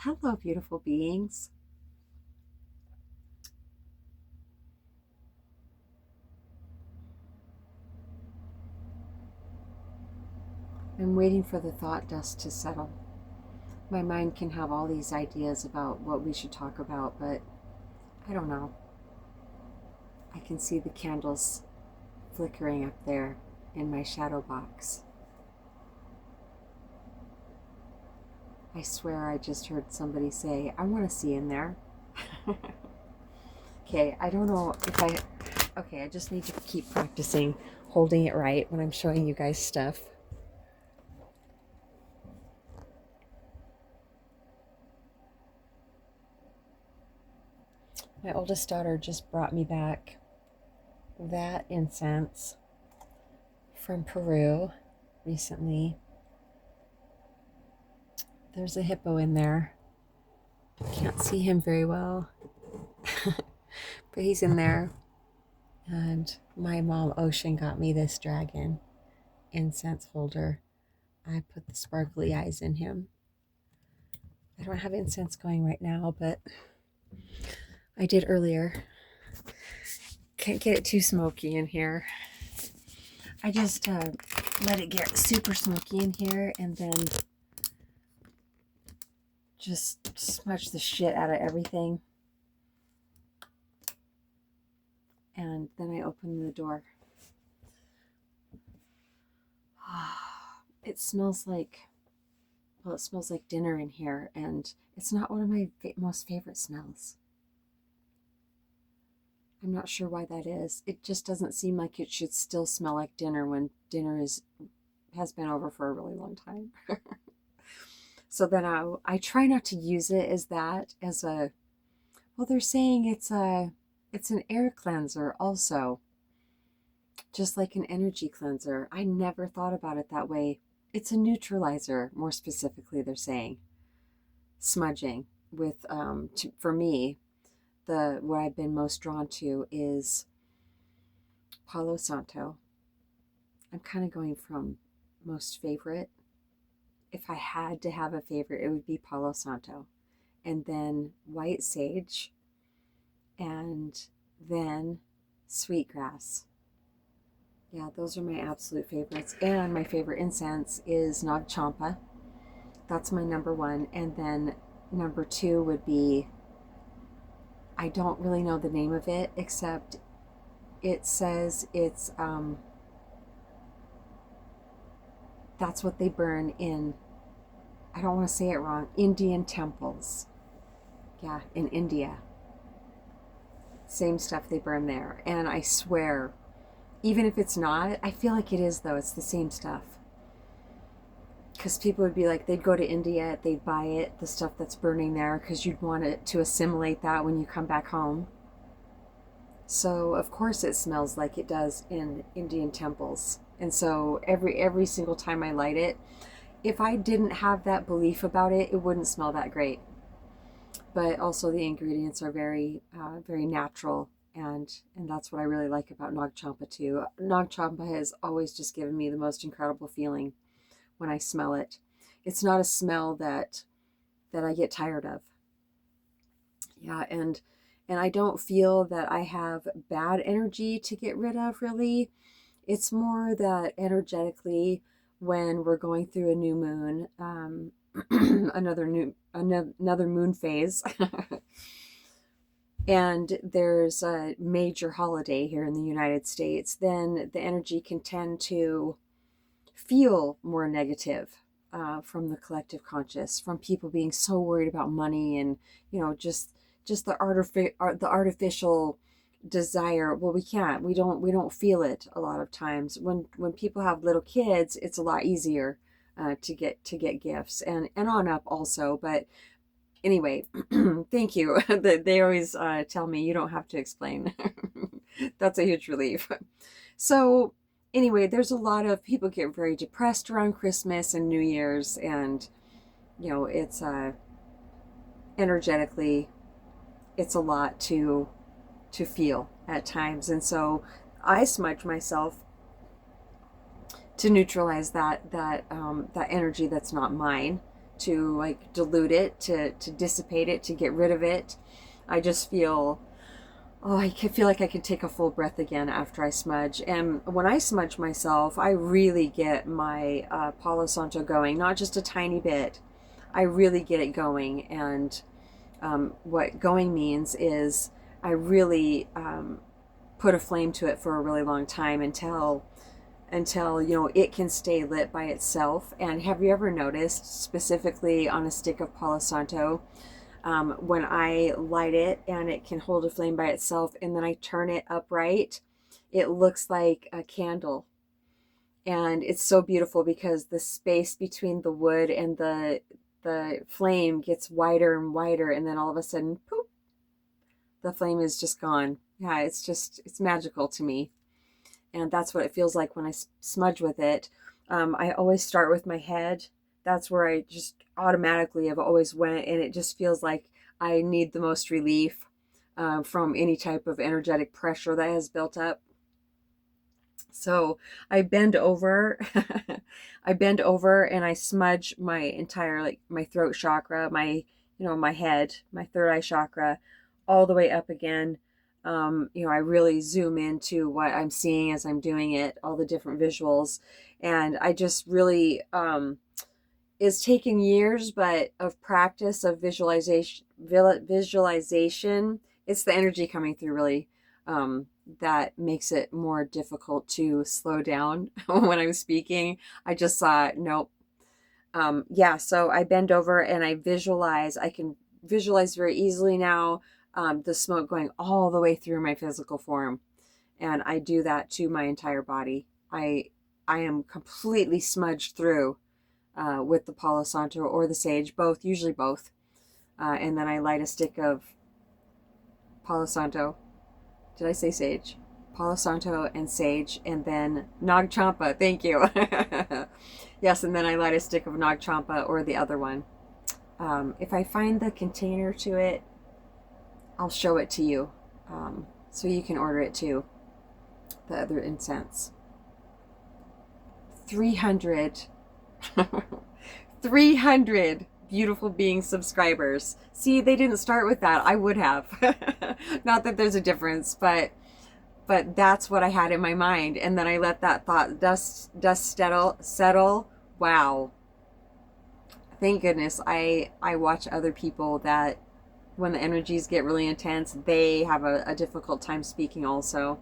Hello, beautiful beings. I'm waiting for the thought dust to settle. My mind can have all these ideas about what we should talk about, but I don't know. I can see the candles flickering up there in my shadow box. I swear I just heard somebody say, I want to see in there. Okay, I don't know if I... Okay, I just need to keep practicing holding it right when I'm showing you guys stuff. My oldest daughter just brought me back that incense from Peru recently. There's a hippo in there. Can't see him very well, but he's in there. And my mom, Ocean, got me this dragon incense holder. I put the sparkly eyes in him. I don't have incense going right now, but I did earlier. Can't get it too smoky in here. I just let it get super smoky in here and then just smudge the shit out of everything. And then I open the door. It smells like, well, it smells like dinner in here, and it's not one of my most favorite smells. I'm not sure why that is. It just doesn't seem like it should still smell like dinner when dinner has been over for a really long time. So then I try not to use it as a, well, they're saying it's an air cleanser also, just like an energy cleanser. I never thought about it that way. It's a neutralizer, more specifically, they're saying. Smudging with, for me, what I've been most drawn to is Palo Santo. I'm kind of going from most favorite. If I had to have a favorite, it would be Palo Santo. And then white sage. And then sweetgrass. Yeah, those are my absolute favorites. And my favorite incense is Nag Champa. That's my number one. And then number two would be, I don't really know the name of it, except it says it's, that's what they burn in, I don't want to say it wrong, Indian temples. Yeah, in India. Same stuff they burn there. And I swear, even if it's not, I feel like it is though. It's the same stuff. Because people would be like, they'd go to India, they'd buy it, the stuff that's burning there, because you'd want it to assimilate that when you come back home. So of course it smells like it does in Indian temples. And so every single time I light it, if I didn't have that belief about it, it wouldn't smell that great. But also the ingredients are very, very natural, and that's what I really like about Nag Champa too. Nag Champa has always just given me the most incredible feeling when I smell it. It's not a smell that I get tired of. Yeah, and I don't feel that I have bad energy to get rid of really. It's more that energetically when we're going through a new moon, another moon phase, and there's a major holiday here in the United States, then the energy can tend to feel more negative, from the collective conscious, from people being so worried about money and, just the artificial desire. Well, we don't feel it a lot of times. When people have little kids, it's a lot easier, to get gifts and on up also. But anyway, thank you. They always tell me you don't have to explain. That's a huge relief. So anyway, there's a lot of people get very depressed around Christmas and New Year's, and it's energetically, it's a lot to feel at times. And so I smudge myself to neutralize that energy that's not mine, like dilute it, to dissipate it, to get rid of it. I just feel, oh, I can feel like I can take a full breath again after I smudge. And when I smudge myself, I really get my Palo Santo going, not just a tiny bit. I really get it going. And what going means is I really put a flame to it for a really long time until it can stay lit by itself. And have you ever noticed, specifically on a stick of Palo Santo, when I light it and it can hold a flame by itself, and then I turn it upright, it looks like a candle. And it's so beautiful because the space between the wood and the flame gets wider and wider, and then all of a sudden, poof, the flame is just gone. Yeah, it's magical to me. And that's what it feels like when I smudge with it. I always start with my head. That's where I just automatically have always went, and it just feels like I need the most relief from any type of energetic pressure that has built up. So I bend over, I bend over and I smudge my entire, like my throat chakra, my head, my third eye chakra, all the way up again. I really zoom into what I'm seeing as I'm doing it, all the different visuals. And I just really, it's taken years, but of practice of visualization, it's the energy coming through really, that makes it more difficult to slow down when I'm speaking. I just saw, nope. So I bend over and I can visualize very easily now, the smoke going all the way through my physical form. And I do that to my entire body. I am completely smudged through with the Palo Santo or the sage, both, usually both. And then I light a stick of Palo Santo. Did I say sage? Palo Santo and sage, and then Nag Champa. Thank you. Yes, and then I light a stick of Nag Champa or the other one. If I find the container to it, I'll show it to you, so you can order it too. The other incense. 300 beautiful being subscribers. See, they didn't start with that. I would have. Not that there's a difference, but that's what I had in my mind. And then I let that thought dust settle. Wow. Thank goodness I watch other people that when the energies get really intense, they have a difficult time speaking also.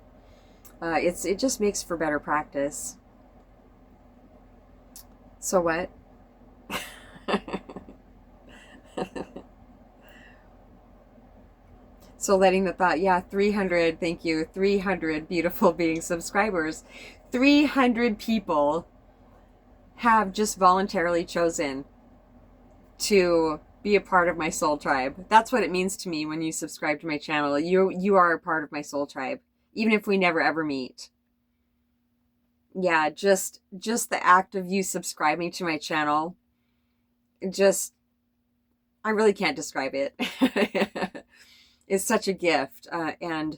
It just makes for better practice. So what? So letting the thought, yeah, 300, thank you, 300 beautiful being subscribers. 300 people have just voluntarily chosen to be a part of my soul tribe. That's what it means to me when you subscribe to my channel. You are a part of my soul tribe, even if we never ever meet. Yeah, just the act of you subscribing to my channel, I really can't describe it. It's such a gift, and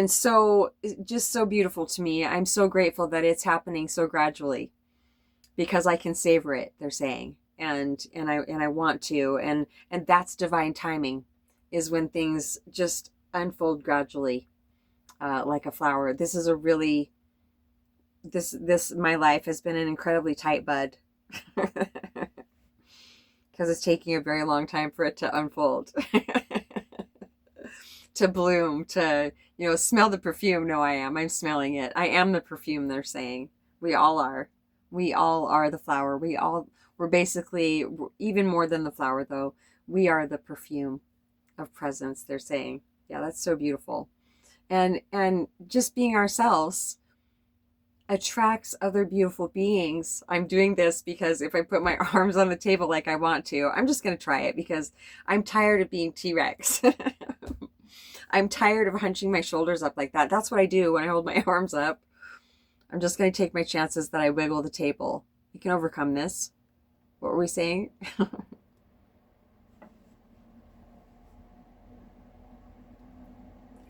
so just so beautiful to me. I'm so grateful that it's happening so gradually, because I can savor it, they're saying, and I want to, and that's divine timing, is when things just unfold gradually, like a flower. This is a really, my life has been an incredibly tight bud. Because it's taking a very long time for it to unfold. To bloom, to, smell the perfume. No, I'm smelling it. I am the perfume, they're saying. We all are. We all are the flower. We're basically, even more than the flower though, we are the perfume of presence, they're saying. Yeah, that's so beautiful. And just being ourselves attracts other beautiful beings. I'm doing this because if I put my arms on the table like I want to, I'm just going to try it because I'm tired of being T-Rex. I'm tired of hunching my shoulders up like that. That's what I do when I hold my arms up. I'm just going to take my chances that I wiggle the table. You can overcome this. What were we saying?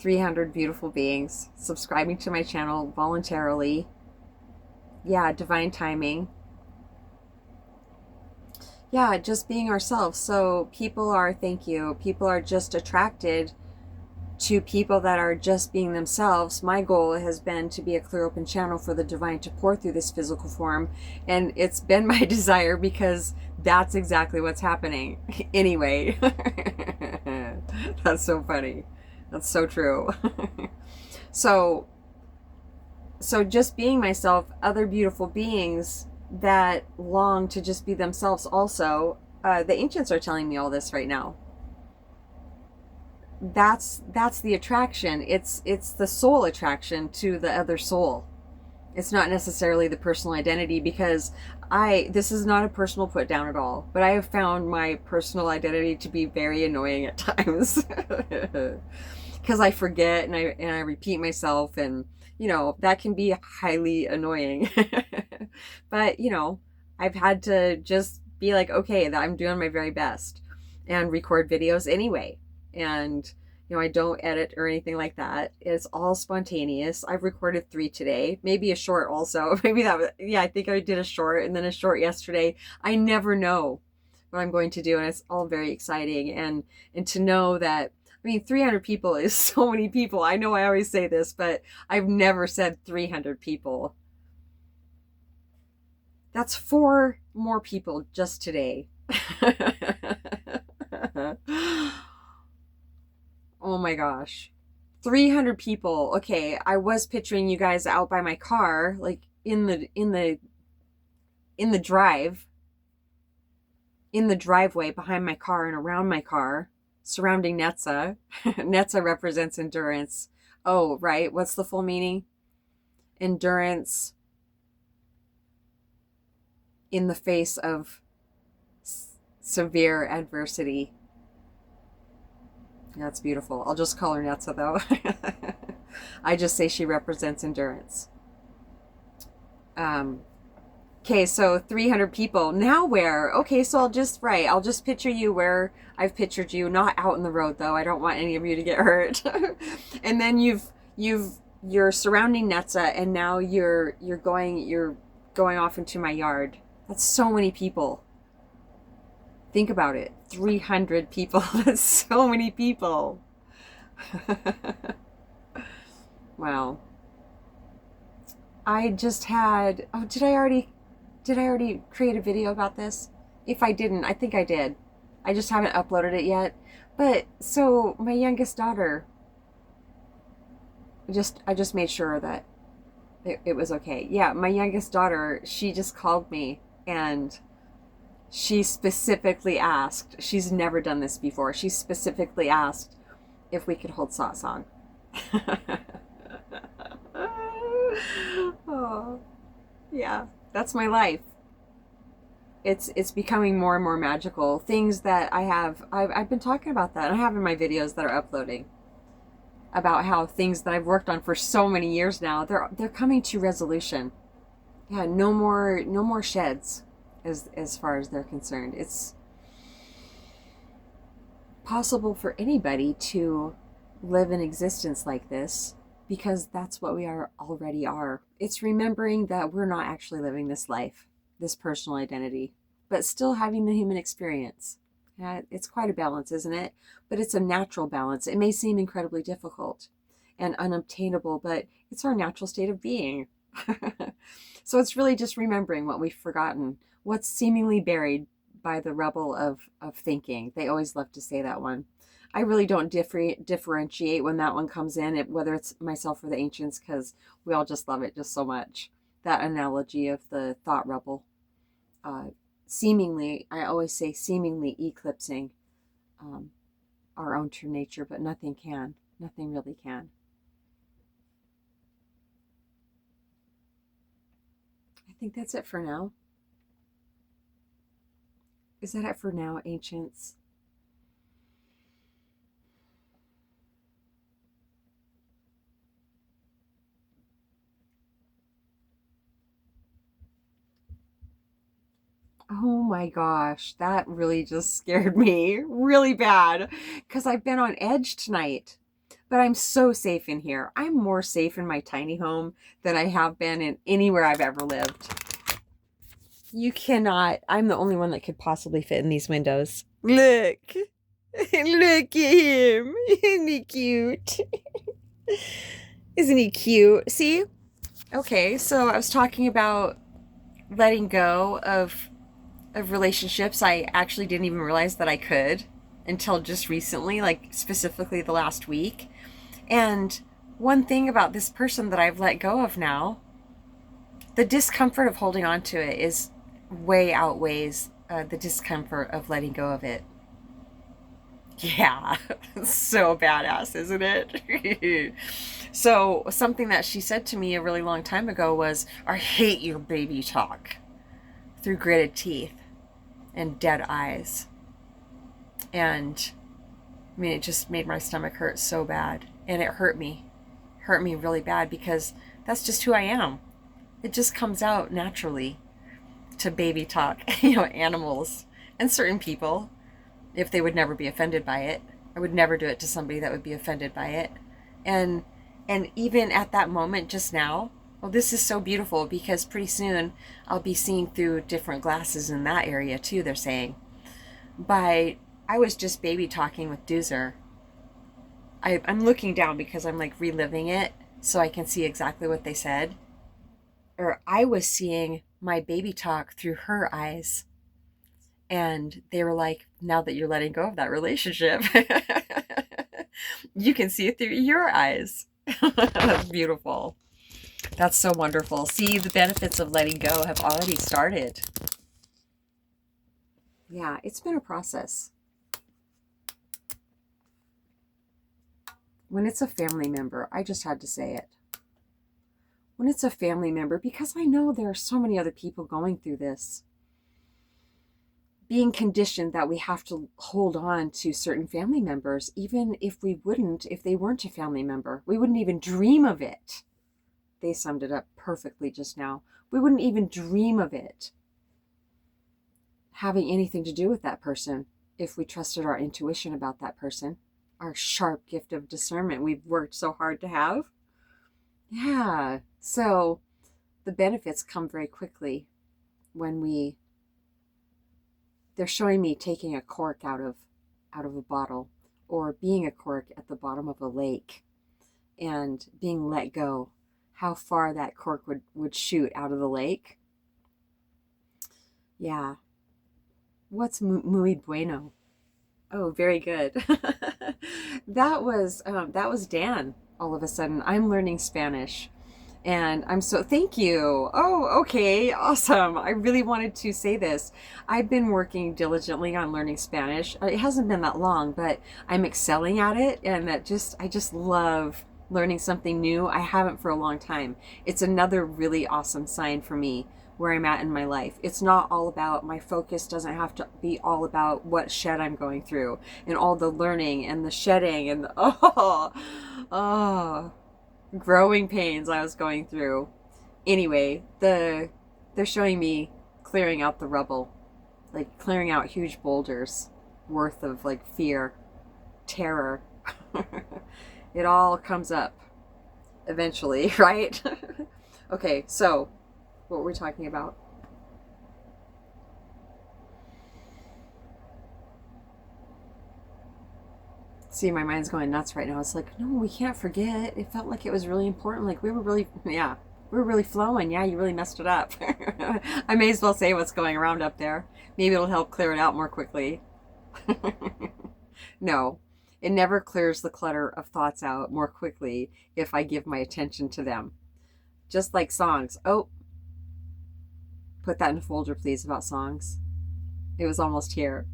300 beautiful beings subscribing to my channel voluntarily. Yeah, divine timing. Yeah, just being ourselves. So people are, thank you, people are just attracted to people that are just being themselves. My goal has been to be a clear open channel for the divine to pour through this physical form. And it's been my desire because that's exactly what's happening. Anyway, that's so funny. That's so true. so, so just being myself, other beautiful beings that long to just be themselves also, the ancients are telling me all this right now. That's the attraction. It's the soul attraction to the other soul. It's not necessarily the personal identity, because this is not a personal put down at all, but I have found my personal identity to be very annoying at times. Because I forget and I repeat myself, and that can be highly annoying. But I've had to just be like, okay, that I'm doing my very best and record videos anyway. And I don't edit or anything like that. It's all spontaneous. I've recorded 3 today, maybe a short also. Maybe that was, yeah, I think I did a short and then a short yesterday. I never know what I'm going to do, and it's all very exciting. And to know that, I mean, 300 people is so many people. I know I always say this, but I've never said 300 people. That's 4 more people just today. Oh my gosh. 300 people. Okay, I was picturing you guys out by my car, like in the drive, in the driveway behind my car and around my car, surrounding Netza. Netza represents endurance. Oh, right. What's the full meaning? Endurance in the face of severe adversity. That's beautiful. I'll just call her Netza though. I just say she represents endurance. Okay, so 300 people. Now where? Okay, so I'll just picture you where I've pictured you, not out in the road though. I don't want any of you to get hurt. And then you're surrounding Netza, and now you're going off into my yard. That's so many people. Think about it. 300 people. That's so many people. Wow. I just had, oh, did I already create a video about this? If I didn't, I think I did. I just haven't uploaded it yet. But so my youngest daughter, I just made sure that it was okay. Yeah, my youngest daughter, she just called me, and she specifically asked, she's never done this before. She specifically asked if we could hold satsang. Oh, yeah, that's my life. It's becoming more and more magical. Things that I've been talking about that. I have in my videos that are uploading about how things that I've worked on for so many years now, they're coming to resolution. Yeah, no more sheds as far as they're concerned. It's possible for anybody to live an existence like this, because that's what we already are. It's remembering that we're not actually living this life, this personal identity, but still having the human experience. It's quite a balance, isn't it? But it's a natural balance. It may seem incredibly difficult and unobtainable, but it's our natural state of being. So it's really just remembering what we've forgotten, what's seemingly buried by the rubble of thinking. They always love to say that one. I really don't differentiate when that one comes in, whether it's myself or the ancients, because we all just love it just so much. That analogy of the thought rubble. Seemingly, I always say seemingly eclipsing our own true nature, but nothing can. Nothing really can. I think that's it for now. Is that it for now, ancients? Oh my gosh, that really just scared me really bad, because I've been on edge tonight. But I'm so safe in here. I'm more safe in my tiny home than I have been in anywhere I've ever lived. You cannot. I'm the only one that could possibly fit in these windows. Look. Look at him. Isn't he cute? Isn't he cute? See? Okay, so I was talking about letting go of relationships I actually didn't even realize that I could until just recently, like specifically the last week. And one thing about this person that I've let go of now, the discomfort of holding on to it is way outweighs the discomfort of letting go of it. Yeah, so badass, isn't it? So something that she said to me a really long time ago was, I hate your baby talk, through gritted teeth and dead eyes. And I mean, it just made my stomach hurt so bad. And it hurt me really bad, because that's just who I am. It just comes out naturally to baby talk, animals and certain people, if they would never be offended by it. I would never do it to somebody that would be offended by it. And even at that moment just now, well, this is so beautiful, because pretty soon I'll be seeing through different glasses in that area too, they're saying. But I was just baby talking with Doozer. I'm looking down because I'm like reliving it so I can see exactly what they said. Or I was seeing my baby talk through her eyes. And they were like, now that you're letting go of that relationship, you can see it through your eyes. That's beautiful. That's so wonderful. See, the benefits of letting go have already started. Yeah, it's been a process. When it's a family member, I just had to say it. When it's a family member, because I know there are so many other people going through this, being conditioned that we have to hold on to certain family members, even if they weren't a family member, we wouldn't even dream of it. They summed it up perfectly just now. We wouldn't even dream of it having anything to do with that person if we trusted our intuition about that person, our sharp gift of discernment we've worked so hard to have. Yeah, so the benefits come very quickly when they're showing me taking a cork out of a bottle, or being a cork at the bottom of a lake and being let go, how far that cork would shoot out of the lake. Yeah. What's muy bueno? Oh, very good. That was Dan. All of a sudden, I'm learning Spanish. And thank you. Oh, okay. Awesome. I really wanted to say this. I've been working diligently on learning Spanish. It hasn't been that long, but I'm excelling at it. And I just love learning something new. I haven't for a long time. It's another really awesome sign for me where I'm at in my life. It's not all about, my focus doesn't have to be all about what shed I'm going through and all the learning and the shedding and growing pains I was going through. Anyway, they're showing me clearing out the rubble, like clearing out huge boulders worth of like fear, terror. It all comes up eventually, right? Okay, so what were we talking about? See, my mind's going nuts right now. It's like, no, we can't forget. It felt like it was really important. Like we were really flowing. Yeah, you really messed it up. I may as well say what's going around up there. Maybe it'll help clear it out more quickly. No, it never clears the clutter of thoughts out more quickly if I give my attention to them. Just like songs. Oh, put that in a folder, please, about songs. It was almost here.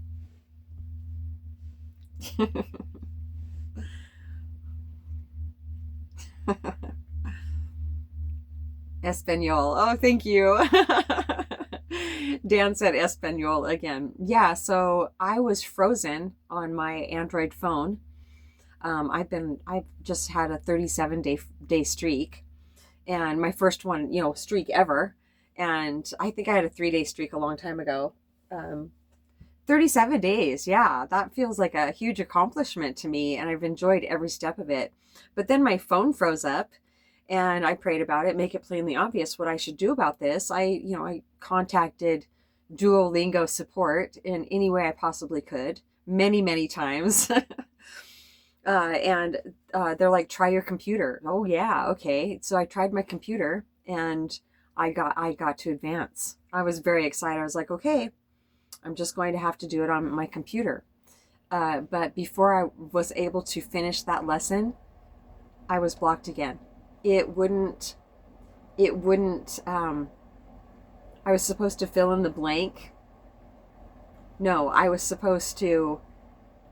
Espanol. Oh, thank you. Dan said Espanol again. Yeah, so I was frozen on my Android phone. I've just had a 37-day streak, and my first one, streak ever. And I think I had a 3-day streak a long time ago. 37 days. Yeah, that feels like a huge accomplishment to me, and I've enjoyed every step of it. But then my phone froze up, And I prayed about it, make it plainly obvious what I should do about this. I contacted Duolingo support in any way I possibly could, many, many times. And they're like, try your computer. Oh yeah, okay. So I tried my computer and I got to advance. I was very excited. I was like, okay, I'm just going to have to do it on my computer. But before I was able to finish that lesson, I was blocked again. It wouldn't, I was supposed to fill in the blank. No, I was supposed to,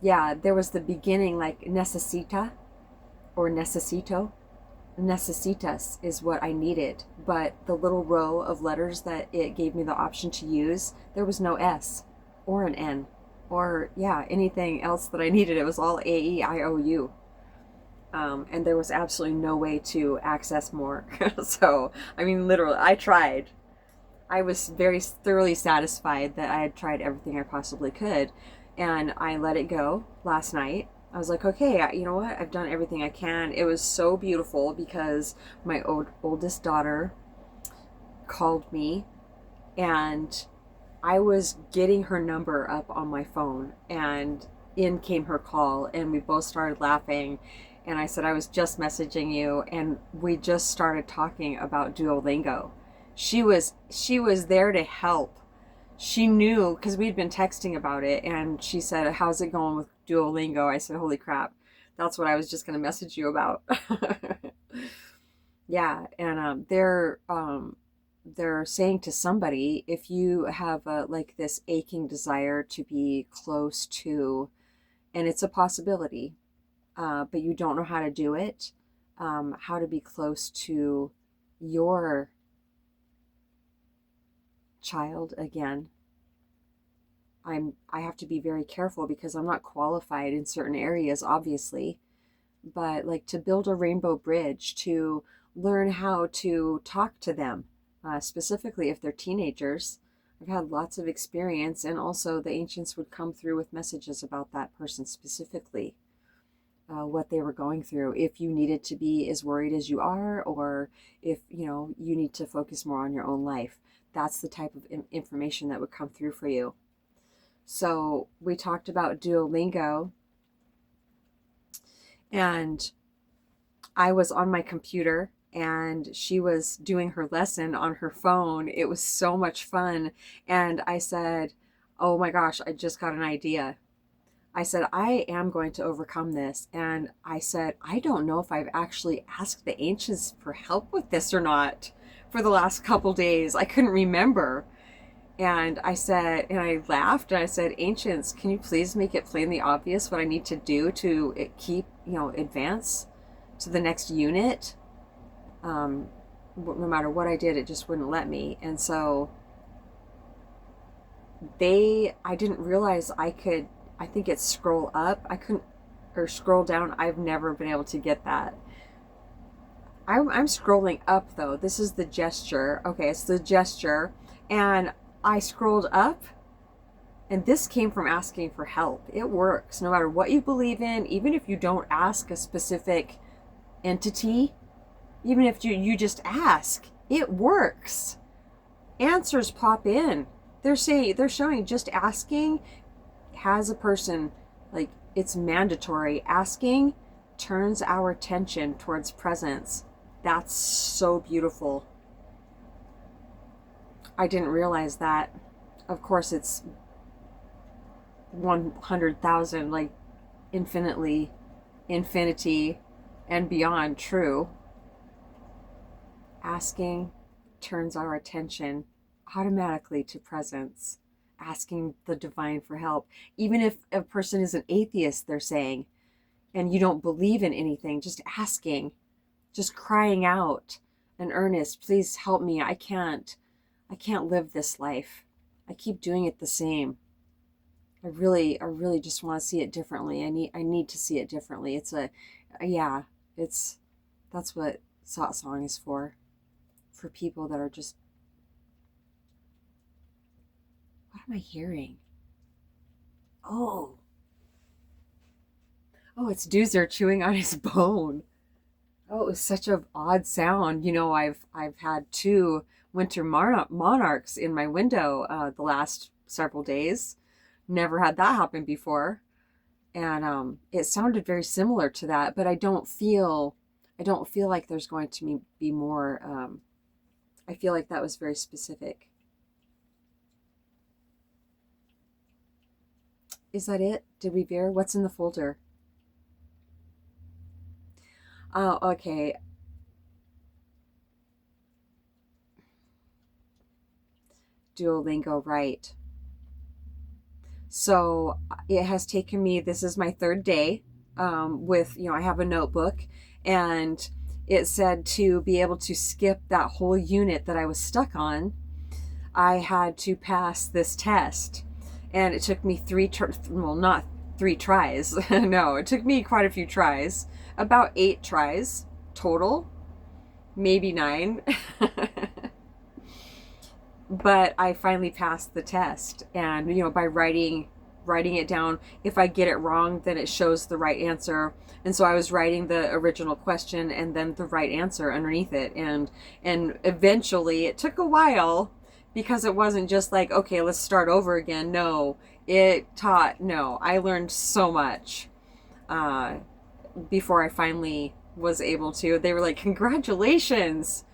yeah, there was the beginning like necesita or necesito. Necesitas is what I needed, but the little row of letters that it gave me the option to use, there was no S or an N or, yeah, anything else that I needed. It was all A-E-I-O-U. And there was absolutely no way to access more. So, I mean, literally, I tried. I was very thoroughly satisfied that I had tried everything I possibly could, and I let it go last night. I was like, okay, you know what? I've done everything I can. It was so beautiful because my oldest daughter called me, and I was getting her number up on my phone, and in came her call, and we both started laughing. And I said, I was just messaging you, and we just started talking about Duolingo. She was there to help. She knew because we'd been texting about it, and she said, how's it going with Duolingo? I said, holy crap, that's what I was just going to message you about. Yeah, and they're saying to somebody, if you have like this aching desire to be close to, and it's a possibility, but you don't know how to do it, how to be close to your child again. I have to be very careful because I'm not qualified in certain areas, obviously, but like to build a rainbow bridge, to learn how to talk to them, specifically if they're teenagers. I've had lots of experience, and also the ancients would come through with messages about that person specifically, what they were going through. If you needed to be as worried as you are, or if you need to focus more on your own life, that's the type of information that would come through for you. So we talked about Duolingo, and I was on my computer and she was doing her lesson on her phone. It was so much fun. And I said, oh my gosh, I just got an idea. I said, I am going to overcome this. And I said, I don't know if I've actually asked the ancients for help with this or not for the last couple days. I couldn't remember. And I said, and I laughed and I said, ancients, can you please make it plainly obvious what I need to do to keep, advance to the next unit? No matter what I did, it just wouldn't let me. And so I didn't realize I think it's scroll up. I couldn't, or scroll down. I've never been able to get that. I'm scrolling up though. This is the gesture. Okay, it's the gesture. And I scrolled up, and this came from asking for help. It works no matter what you believe in, even if you don't ask a specific entity, even if you just ask, it works. Answers pop in. They're showing just asking has a person, like, it's mandatory. Asking turns our attention towards presence. That's so beautiful. I didn't realize that. Of course, it's 100,000, like infinity, and beyond true. Asking turns our attention automatically to presence. Asking the divine for help. Even if a person is an atheist, they're saying, and you don't believe in anything, just asking, just crying out, an earnest, please help me. I can't live this life. I keep doing it the same. I really just want to see it differently. I need to see it differently. That's what satsang is for people that are just, what am I hearing? Oh, it's Doozer chewing on his bone. Oh, it was such an odd sound. I've had two winter monarchs in my window the last several days. Never had that happen before, and it sounded very similar to that. But I don't feel like there's going to be more. I feel like that was very specific. Is that it? Did we veer? What's in the folder? Oh, okay. Duolingo, right. So it has taken me, this is my third day I have a notebook, and it said to be able to skip that whole unit that I was stuck on, I had to pass this test. And it took me well, not three tries. No, it took me quite a few tries, about 8 tries total, maybe 9. But I finally passed the test, and by writing it down, if I get it wrong, then it shows the right answer. And so I was writing the original question and then the right answer underneath it, and eventually it took a while, because it wasn't just like, okay, let's start over again. No, I learned so much uh, before I finally was able to. They were like, congratulations,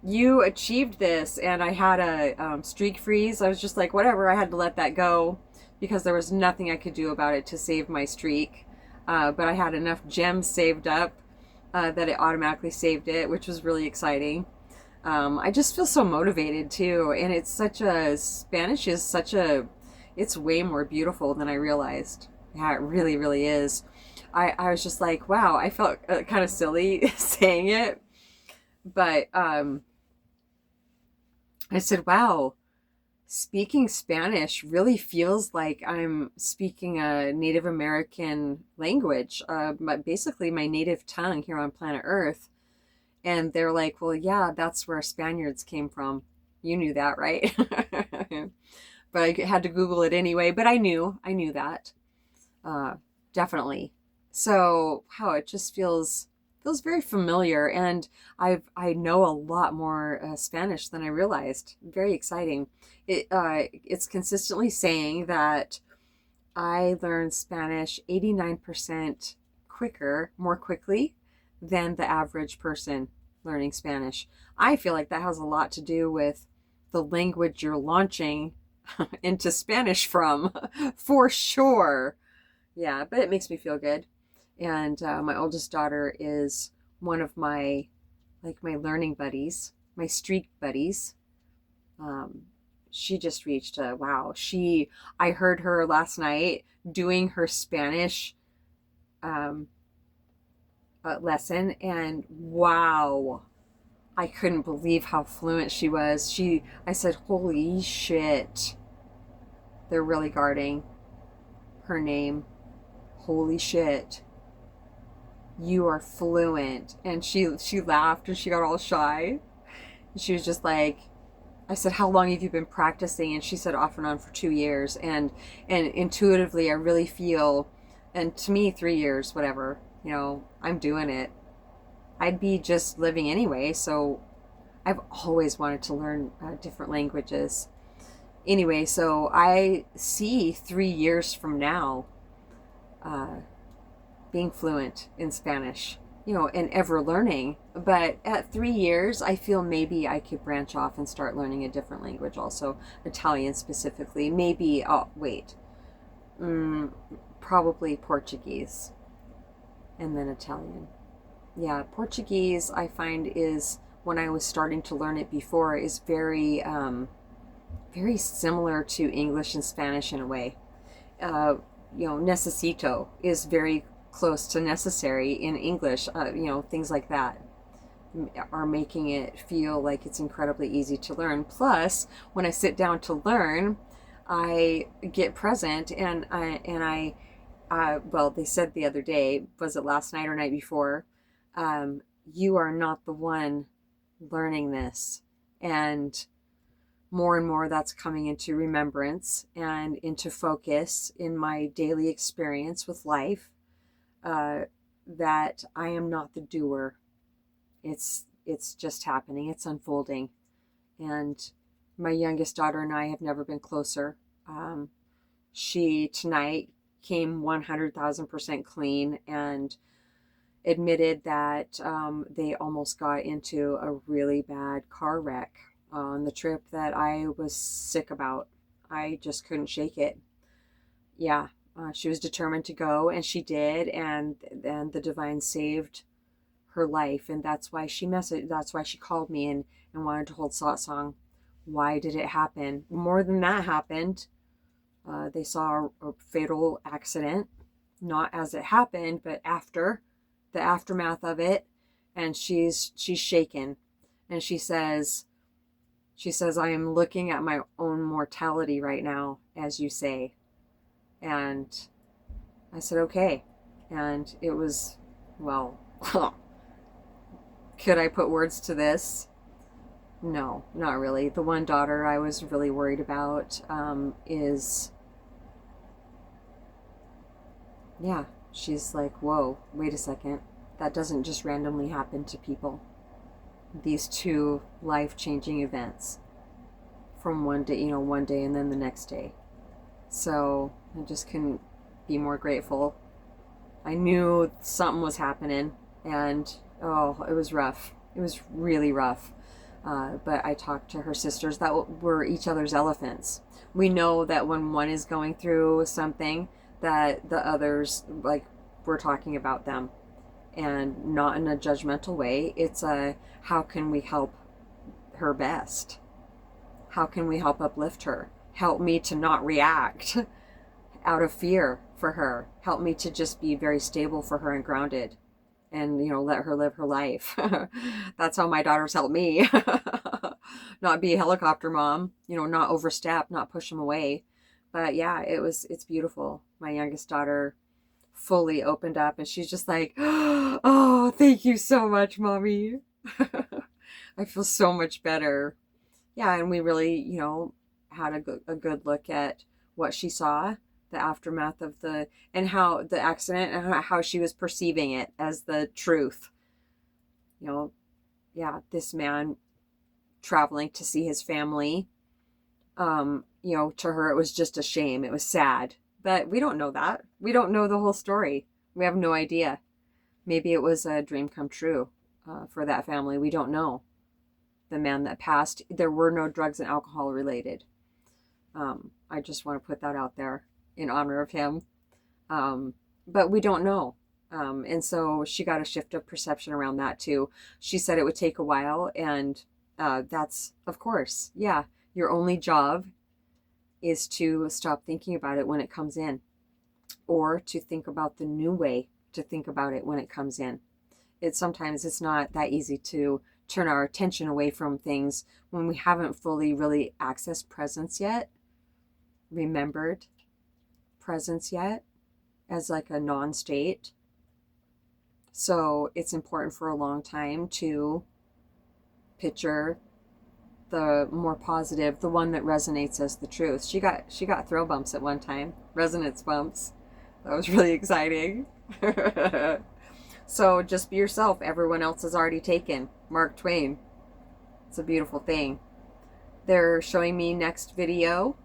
you achieved this. And I had a streak freeze. I was just like, whatever, I had to let that go, because there was nothing I could do about it to save my streak. But I had enough gems saved up that it automatically saved it, which was really exciting. I just feel so motivated too, and Spanish is it's way more beautiful than I realized. Yeah, it really, really is. I was just like, wow, I felt kind of silly saying it, but I said, wow, speaking Spanish really feels like I'm speaking a Native American language, basically my native tongue here on planet Earth. And they're like, well, yeah, that's where Spaniards came from. You knew that, right? But I had to Google it anyway. But I knew that, uh, definitely. So how it just feels very familiar, and I know a lot more Spanish than I realized. Very exciting. It's consistently saying that I learned Spanish 89% more quickly than the average person learning Spanish. I feel like that has a lot to do with the language you're launching into Spanish from, for sure. Yeah, but it makes me feel good. And my oldest daughter is one of my learning buddies, my streak buddies. Um, she just reached a wow. I heard her last night doing her Spanish um, lesson, and wow, I couldn't believe how fluent she was. I said, holy shit, they're really guarding her name. Holy shit, you are fluent. And she laughed and she got all shy. She was just like, I said, how long have you been practicing? And she said, off and on for 2 years. And intuitively, I really feel, and to me, 3 years, whatever, I'm doing it. I'd be just living anyway. So I've always wanted to learn different languages. Anyway, so I see 3 years from now uh, being fluent in Spanish, and ever learning. But at 3 years, I feel maybe I could branch off and start learning a different language also, Italian specifically. Maybe, oh, wait, mm, probably Portuguese and then Italian. Yeah, Portuguese, I find, is, when I was starting to learn it before, is very similar to English and Spanish in a way. Uh, necesito is very close to necessary in English. Things like that are making it feel like it's incredibly easy to learn. Plus, when I sit down to learn, I get present, well, they said the other day, was it last night or night before? You are not the one learning this. And more that's coming into remembrance and into focus in my daily experience with life, uh, that I am not the doer. it's just happening. It's unfolding. And my youngest daughter and I have never been closer. She tonight came 100,000% clean and admitted that they almost got into a really bad car wreck on the trip that I was sick about. I just couldn't shake it. Yeah, she was determined to go, and she did, and then the divine saved her life, and that's why she messaged. That's why she called me and wanted to hold satsang. Why did it happen? More than that happened. They saw a fatal accident, not as it happened, but after the aftermath of it, and she's shaken, and she says, I am looking at my own mortality right now, as you say. And I said, okay. And it was, well, could I put words to this? No, not really. The one daughter I was really worried about is, yeah, she's like, whoa, wait a second. That doesn't just randomly happen to people. These two life-changing events from one day, one day and then the next day. So I just couldn't be more grateful. I knew something was happening, and oh, it was rough. It was really rough. But I talked to her sisters that were each other's elephants. We know that when one is going through something, that the others, like, we're talking about them, and not in a judgmental way. It's a, how can we help her best? How can we help uplift her? Help me to not react out of fear for her. Help me to just be very stable for her and grounded, and let her live her life. That's how my daughters help me. Not be a helicopter mom, not overstep, not push them away. But yeah, it's beautiful. My youngest daughter fully opened up, and she's just like, oh, thank you so much, mommy. I feel so much better. Yeah, and we really, had a good look at what she saw, the aftermath of and how the accident, and how she was perceiving it as the truth. Yeah, this man traveling to see his family, to her it was just a shame. It was sad. But we don't know that. We don't know the whole story. We have no idea. Maybe it was a dream come true for that family. We don't know. The man that passed, there were no drugs and alcohol related. I just want to put that out there in honor of him. But we don't know. And so she got a shift of perception around that too. She said it would take a while, and that's, of course, yeah, your only job is to stop thinking about it when it comes in, or to think about the new way to think about it when it comes in. Sometimes it's not that easy to turn our attention away from things when we haven't fully really accessed presence yet, remembered presence yet as like a non-state. So it's important for a long time to picture the more positive, the one that resonates as the truth. She got throw bumps at one time, resonance bumps. That was really exciting. So just be yourself. Everyone else is already taken. Mark Twain. It's a beautiful thing. They're showing me next video.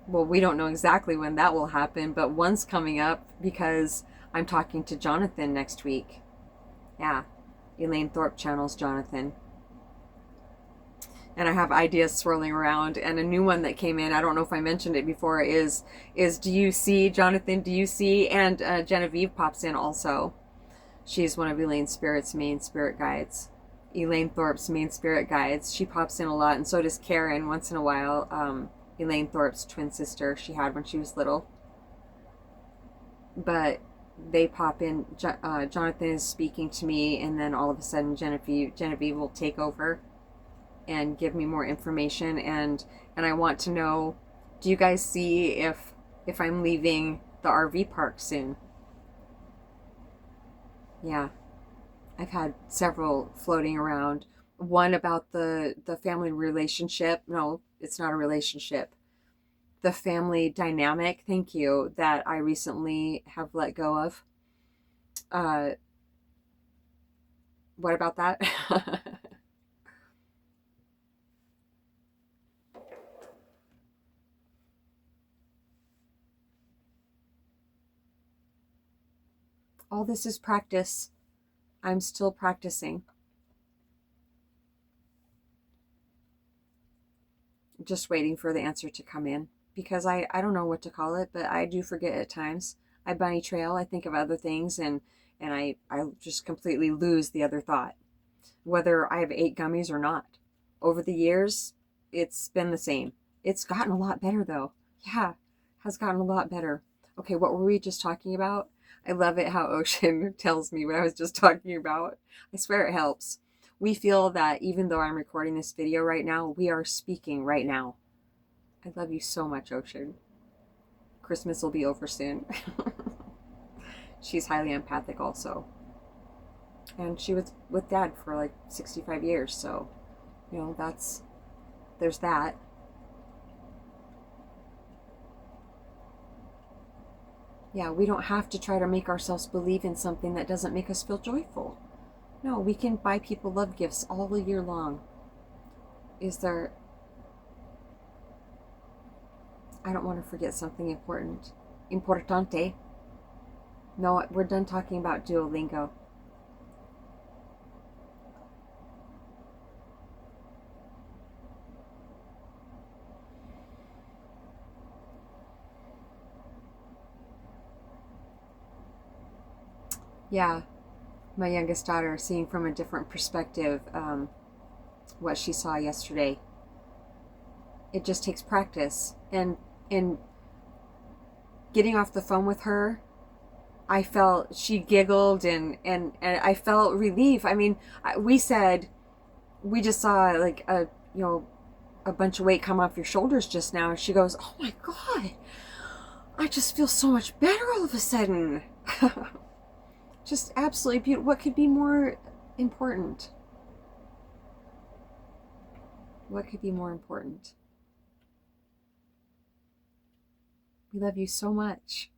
Well, we don't know exactly when that will happen, but one's coming up because I'm talking to Jonathan next week. Yeah, Elaine Thorpe channels Jonathan. And I have ideas swirling around, and a new one that came in, I don't know if I mentioned it before, is do you see, Jonathan, do you see? And Genevieve pops in also. She's one of Elaine Spirit's main spirit guides. Elaine Thorpe's main spirit guides. She pops in a lot, and so does Karen once in a while. Elaine Thorpe's twin sister she had when she was little. But they pop in. Jonathan is speaking to me, and then all of a sudden Genevieve will take over and give me more information, and I want to know, do you guys see if I'm leaving the RV park soon? Yeah, I've had several floating around. One about the family relationship. No, it's not a relationship. The family dynamic, thank you, that I recently have let go of. What about that? All this is practice. I'm still practicing. Just waiting for the answer to come in, because I don't know what to call it, but I do forget at times. I bunny trail, I think of other things, and I just completely lose the other thought, whether I have ate gummies or not. Over the years, it's been the same. It's gotten a lot better though. Yeah, has gotten a lot better. Okay, what were we just talking about? I love it how Ocean tells me what I was just talking about. I swear it helps. We feel that even though I'm recording this video right now, we are speaking right now. I love you so much, Ocean. Christmas will be over soon. She's highly empathic also. And she was with Dad for like 65 years, so, you know, there's that. Yeah, we don't have to try to make ourselves believe in something that doesn't make us feel joyful. No, we can buy people love gifts all year long. Is there... I don't want to forget something important. Importante. No, we're done talking about Duolingo. Yeah, my youngest daughter, seeing from a different perspective what she saw yesterday. It just takes practice. And getting off the phone with her, I felt she giggled and I felt relief. I mean, we said we just saw like a bunch of weight come off your shoulders just now. And she goes, "Oh my God, I just feel so much better all of a sudden." Just absolutely beautiful. What could be more important? What could be more important? We love you so much.